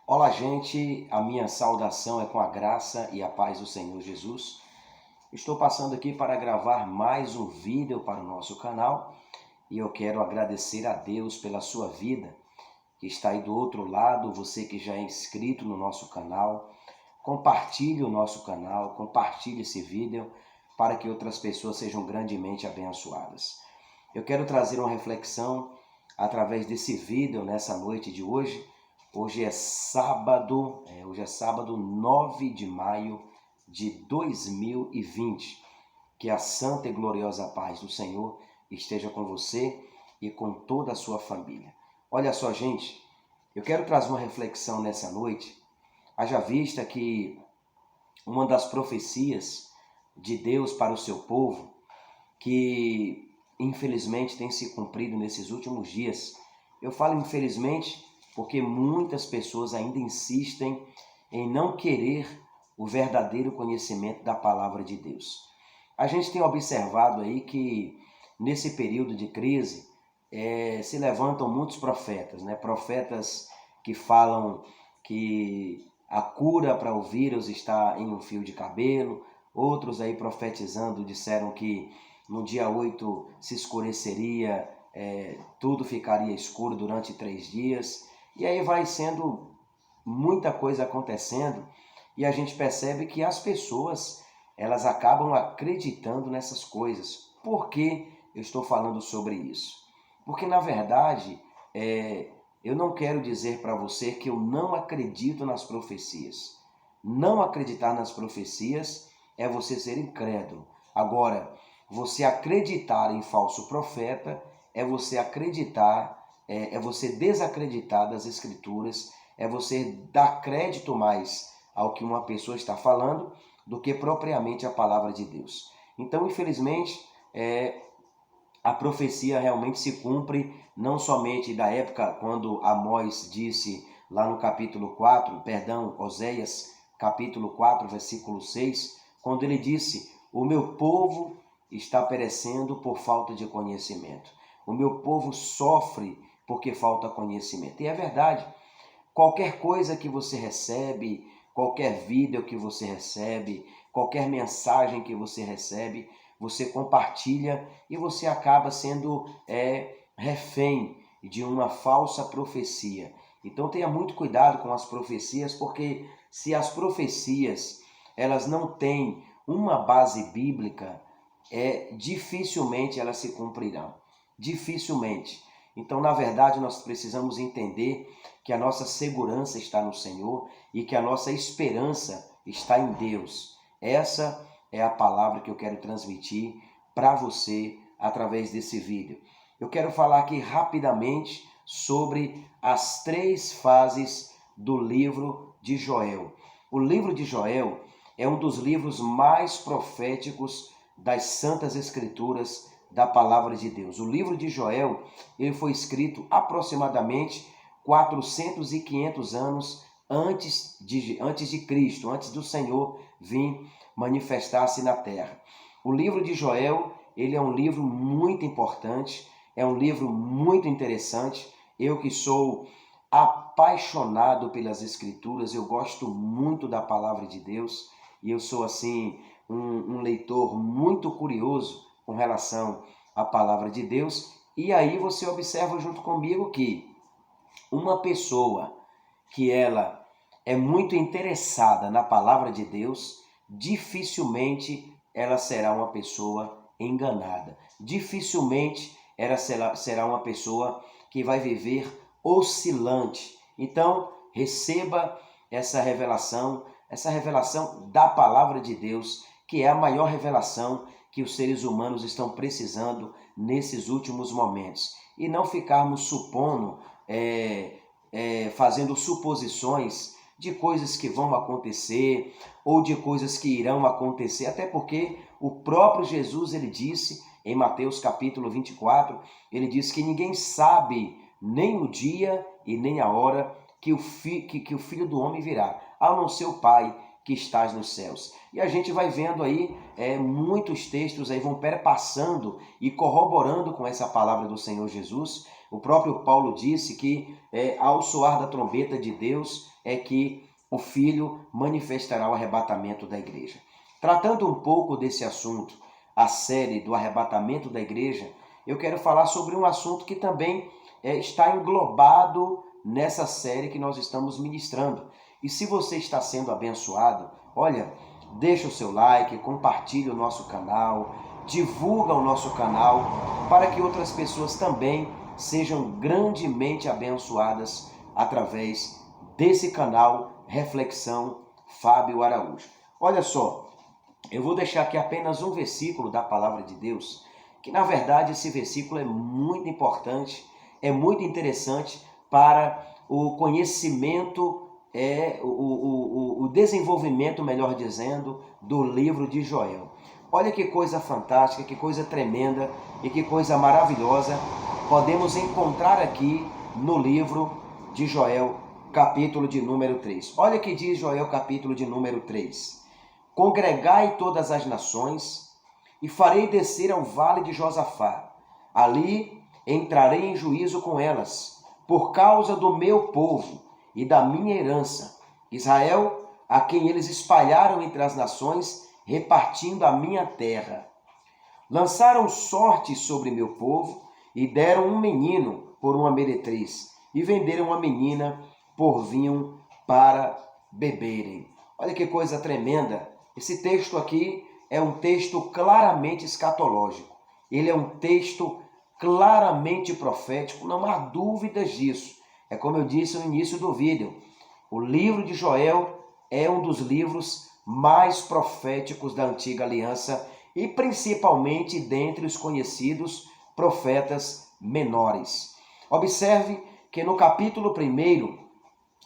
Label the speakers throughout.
Speaker 1: Olá, gente. A minha saudação é com a graça e a paz do Senhor Jesus. Estou passando aqui para gravar mais um vídeo para o nosso canal e eu quero agradecer a Deus pela sua vida que está aí do outro lado, você que já é inscrito no nosso canal. Compartilhe o nosso canal, compartilhe esse vídeo para que outras pessoas sejam grandemente abençoadas. Eu quero trazer uma reflexão através desse vídeo nessa noite de hoje. Hoje é sábado 9 de maio de 2020. Que a santa e gloriosa paz do Senhor esteja com você e com toda a sua família. Olha só, gente, eu quero trazer uma reflexão nessa noite. Haja vista que uma das profecias de Deus para o seu povo, que infelizmente tem se cumprido nesses últimos dias. Eu falo infelizmente porque muitas pessoas ainda insistem em não querer o verdadeiro conhecimento da palavra de Deus. A gente tem observado aí que nesse período de crise se levantam muitos profetas, né? Profetas que falam que a cura para o vírus está em um fio de cabelo. Outros aí profetizando disseram que no dia 8 se escureceria, tudo ficaria escuro durante 3 dias. E aí vai sendo muita coisa acontecendo e a gente percebe que as pessoas elas acabam acreditando nessas coisas. Por que eu estou falando sobre isso? Porque na verdade eu não quero dizer para você que eu não acredito nas profecias. Não acreditar nas profecias é você ser incrédulo. Agora, você acreditar em falso profeta é você acreditar, é você desacreditar das escrituras, é você dar crédito mais ao que uma pessoa está falando do que propriamente a palavra de Deus. Então, infelizmente, a profecia realmente se cumpre, não somente da época quando Amós disse lá no capítulo 4, Oséias, capítulo 4, versículo 6, quando ele disse: "O meu povo está perecendo por falta de conhecimento. O meu povo sofre porque falta conhecimento." E é verdade. Qualquer coisa que você recebe, qualquer vídeo que você recebe, qualquer mensagem que você recebe, você compartilha e você acaba sendo refém de uma falsa profecia. Então tenha muito cuidado com as profecias, porque se as profecias elas não têm uma base bíblica, dificilmente elas se cumprirão. Dificilmente. Então, na verdade, nós precisamos entender que a nossa segurança está no Senhor e que a nossa esperança está em Deus. Essa é a palavra que eu quero transmitir para você através desse vídeo. Eu quero falar aqui rapidamente sobre as 3 fases do livro de Joel. O livro de Joel é um dos livros mais proféticos das Santas Escrituras da Palavra de Deus. O livro de Joel ele foi escrito aproximadamente 400 e 500 anos antes de Cristo, antes do Senhor vir manifestar-se na terra. O livro de Joel ele é um livro muito importante, é um livro muito interessante. Eu que sou apaixonado pelas Escrituras, eu gosto muito da Palavra de Deus e eu sou assim um leitor muito curioso com relação à Palavra de Deus. E aí você observa junto comigo que uma pessoa que ela é muito interessada na Palavra de Deus, dificilmente ela será uma pessoa enganada. Dificilmente ela será uma pessoa que vai viver oscilante. Então, receba essa revelação da Palavra de Deus, que é a maior revelação que os seres humanos estão precisando nesses últimos momentos. E não ficarmos supondo, fazendo suposições de coisas que vão acontecer ou de coisas que irão acontecer, até porque o próprio Jesus ele disse em Mateus capítulo 24, ele disse que ninguém sabe nem o dia e nem a hora que o Filho do Homem virá, a não ser o Pai que estás nos céus. E a gente vai vendo aí muitos textos aí vão perpassando e corroborando com essa palavra do Senhor Jesus. O próprio Paulo disse que ao soar da trombeta de Deus é que o Filho manifestará o arrebatamento da igreja. Tratando um pouco desse assunto, a série do arrebatamento da igreja, eu quero falar sobre um assunto que também está englobado nessa série que nós estamos ministrando. E se você está sendo abençoado, olha, deixa o seu like, compartilhe o nosso canal, divulga o nosso canal para que outras pessoas também sejam grandemente abençoadas através desse canal Reflexão Fábio Araújo. Olha só, eu vou deixar aqui apenas um versículo da Palavra de Deus, que na verdade esse versículo é muito importante, é muito interessante para o conhecimento, o desenvolvimento, melhor dizendo, do livro de Joel. Olha que coisa fantástica, que coisa tremenda e que coisa maravilhosa podemos encontrar aqui no livro de Joel, capítulo de número 3. Olha o que diz Joel, capítulo de número 3. Congregai todas as nações e farei descer ao vale de Josafá. Ali entrarei em juízo com elas, por causa do meu povo e da minha herança, Israel, a quem eles espalharam entre as nações, repartindo a minha terra. Lançaram sorte sobre meu povo e deram um menino por uma meretriz, e venderam uma menina por vinho para beberem. Olha que coisa tremenda. Esse texto aqui é um texto claramente escatológico. Ele é um texto claramente profético, não há dúvidas disso. É como eu disse no início do vídeo, o livro de Joel é um dos livros mais proféticos da Antiga Aliança e principalmente dentre os conhecidos profetas menores. Observe que no capítulo 1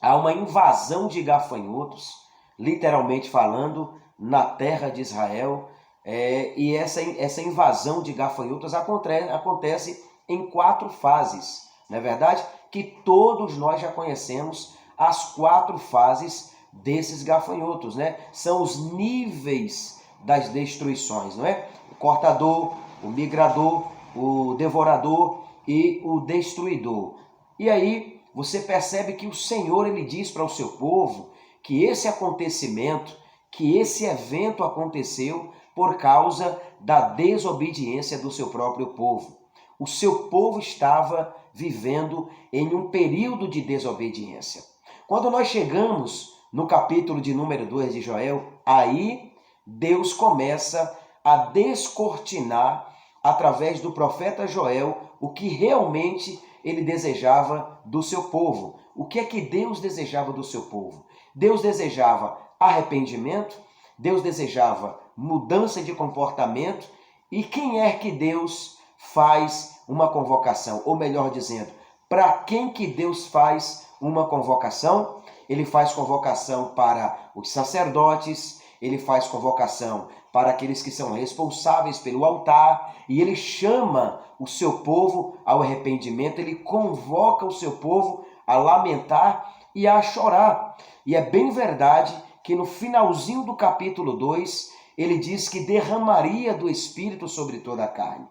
Speaker 1: há uma invasão de gafanhotos, literalmente falando, na terra de Israel, e essa invasão de gafanhotos acontece em 4 fases, não é verdade? Que todos nós já conhecemos as 4 fases desses gafanhotos, né? São os níveis das destruições, não é? O cortador, o migrador, o devorador e o destruidor. E aí você percebe que o Senhor ele diz para o seu povo que esse acontecimento, que esse evento aconteceu por causa da desobediência do seu próprio povo. O seu povo estava vivendo em um período de desobediência. Quando nós chegamos no capítulo de número 2 de Joel, aí Deus começa a descortinar, através do profeta Joel, o que realmente ele desejava do seu povo. O que é que Deus desejava do seu povo? Deus desejava arrependimento, Deus desejava mudança de comportamento. E quem é que Deus faz uma convocação? Ou melhor dizendo, para quem que Deus faz uma convocação? Ele faz convocação para os sacerdotes, ele faz convocação para aqueles que são responsáveis pelo altar, e ele chama o seu povo ao arrependimento, ele convoca o seu povo a lamentar e a chorar. E é bem verdade que no finalzinho do capítulo 2, ele diz que derramaria do Espírito sobre toda a carne.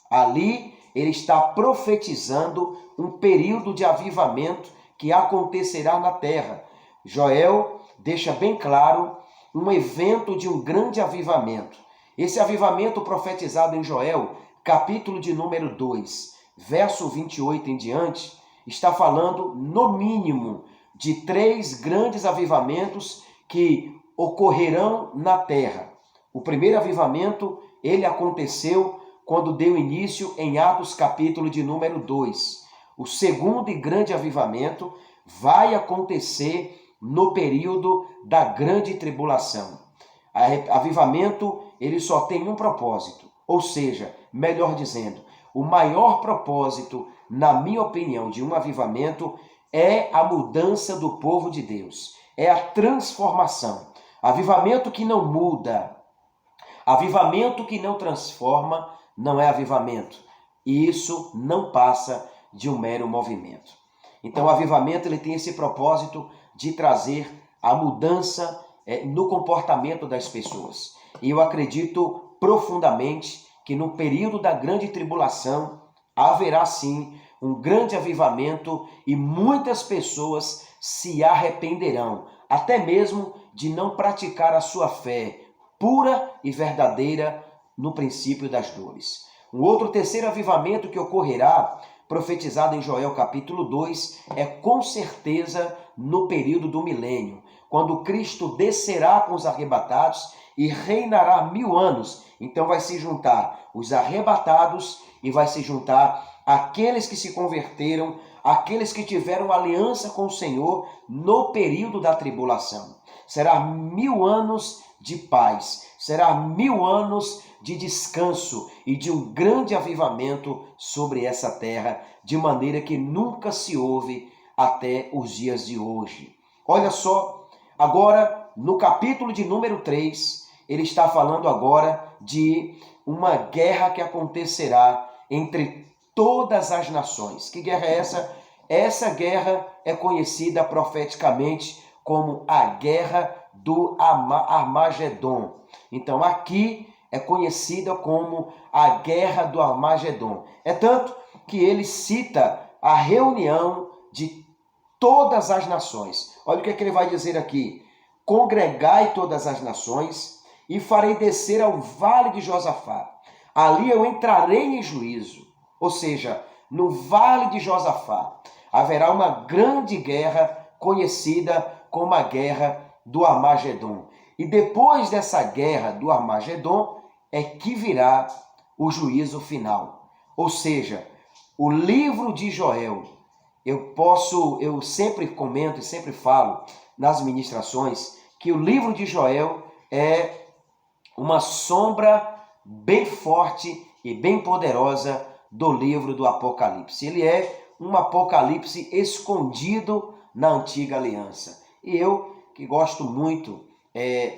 Speaker 1: Ali ele está profetizando um período de avivamento que acontecerá na terra. Joel deixa bem claro um evento de um grande avivamento. Esse avivamento profetizado em Joel, capítulo de número 2, verso 28 em diante, está falando no mínimo de 3 grandes avivamentos que ocorrerão na terra. O primeiro avivamento, ele aconteceu quando deu início em Atos capítulo de número 2. O segundo e grande avivamento vai acontecer no período da grande tribulação. Avivamento, ele só tem um propósito, ou seja, melhor dizendo, o maior propósito, na minha opinião, de um avivamento é a mudança do povo de Deus, é a transformação. Avivamento que não muda, avivamento que não transforma, não é avivamento. E isso não passa de um mero movimento. Então o avivamento ele tem esse propósito de trazer a mudança no comportamento das pessoas. E eu acredito profundamente que no período da grande tribulação haverá sim um grande avivamento e muitas pessoas se arrependerão, até mesmo de não praticar a sua fé pura e verdadeira no princípio das dores. Um outro terceiro avivamento que ocorrerá, profetizado em Joel capítulo 2, é com certeza no período do milênio, quando Cristo descerá com os arrebatados e reinará 1000 anos. Então vai se juntar os arrebatados e vai se juntar aqueles que se converteram, aqueles que tiveram aliança com o Senhor no período da tribulação. Será 1000 anos de paz, será 1000 anos de descanso e de um grande avivamento sobre essa terra, de maneira que nunca se houve até os dias de hoje. Olha só, agora no capítulo de número 3, ele está falando agora de uma guerra que acontecerá entre todas as nações. Que guerra é essa? Essa guerra é conhecida profeticamente como a guerra do Armagedon. Então aqui é conhecida como a guerra do Armagedon. É tanto que ele cita a reunião de todas as nações. Olha o que ele vai dizer aqui. Congregai todas as nações e farei descer ao vale de Josafá. Ali eu entrarei em juízo. Ou seja, no vale de Josafá haverá uma grande guerra conhecida como a guerra do Armagedon. E depois dessa guerra do Armagedon é que virá o juízo final. Ou seja, o livro de Joel, eu sempre comento e sempre falo nas ministrações que o livro de Joel é uma sombra bem forte e bem poderosa do livro do Apocalipse. Ele é um Apocalipse escondido na antiga aliança. E eu, que gosto muito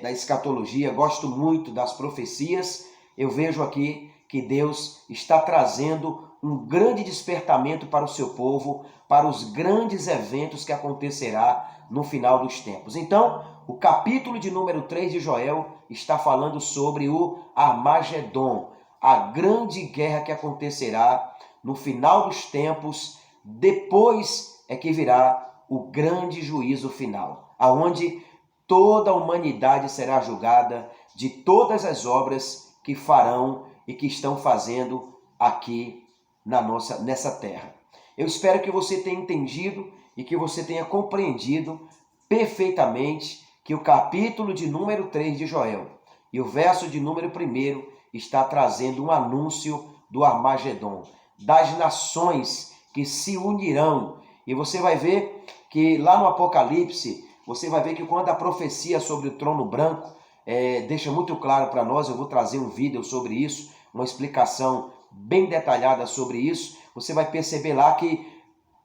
Speaker 1: da escatologia, gosto muito das profecias, eu vejo aqui que Deus está trazendo um grande despertamento para o seu povo, para os grandes eventos que acontecerá no final dos tempos. Então, o capítulo de número 3 de Joel está falando sobre o Armagedon, a grande guerra que acontecerá no final dos tempos. Depois é que virá o grande juízo final, aonde toda a humanidade será julgada de todas as obras que farão e que estão fazendo aqui nessa terra. Eu espero que você tenha entendido e que você tenha compreendido perfeitamente que o capítulo de número 3 de Joel e o verso de número 1 está trazendo um anúncio do Armagedon, das nações que se unirão. E você vai ver que lá no Apocalipse, você vai ver que quando a profecia sobre o trono branco deixa muito claro para nós, eu vou trazer um vídeo sobre isso, uma explicação bem detalhada sobre isso, você vai perceber lá que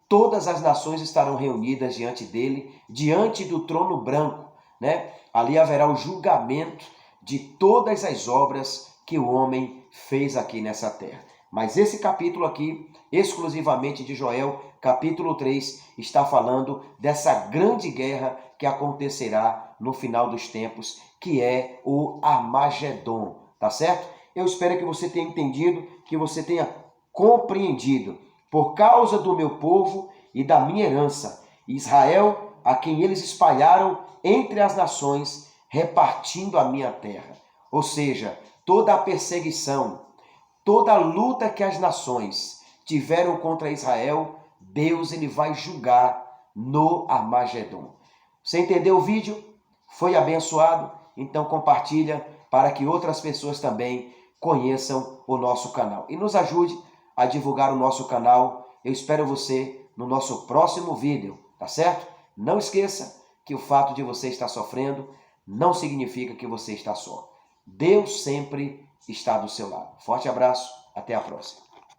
Speaker 1: todas as nações estarão reunidas diante dele, diante do trono branco, né? Ali haverá o julgamento de todas as obras que o homem fez aqui nessa terra. Mas esse capítulo aqui, exclusivamente de Joel, capítulo 3, está falando dessa grande guerra que acontecerá no final dos tempos, que é o Armagedon, tá certo? Eu espero que você tenha entendido, que você tenha compreendido. Por causa do meu povo e da minha herança, Israel, a quem eles espalharam entre as nações, repartindo a minha terra. Ou seja, toda a perseguição, toda a luta que as nações tiveram contra Israel, Deus ele vai julgar no Armagedon. Você entendeu o vídeo? Foi abençoado? Então compartilha para que outras pessoas também conheçam o nosso canal. E nos ajude a divulgar o nosso canal. Eu espero você no nosso próximo vídeo, tá certo? Não esqueça que o fato de você estar sofrendo não significa que você está só. Deus sempre está do seu lado. Forte abraço, até a próxima.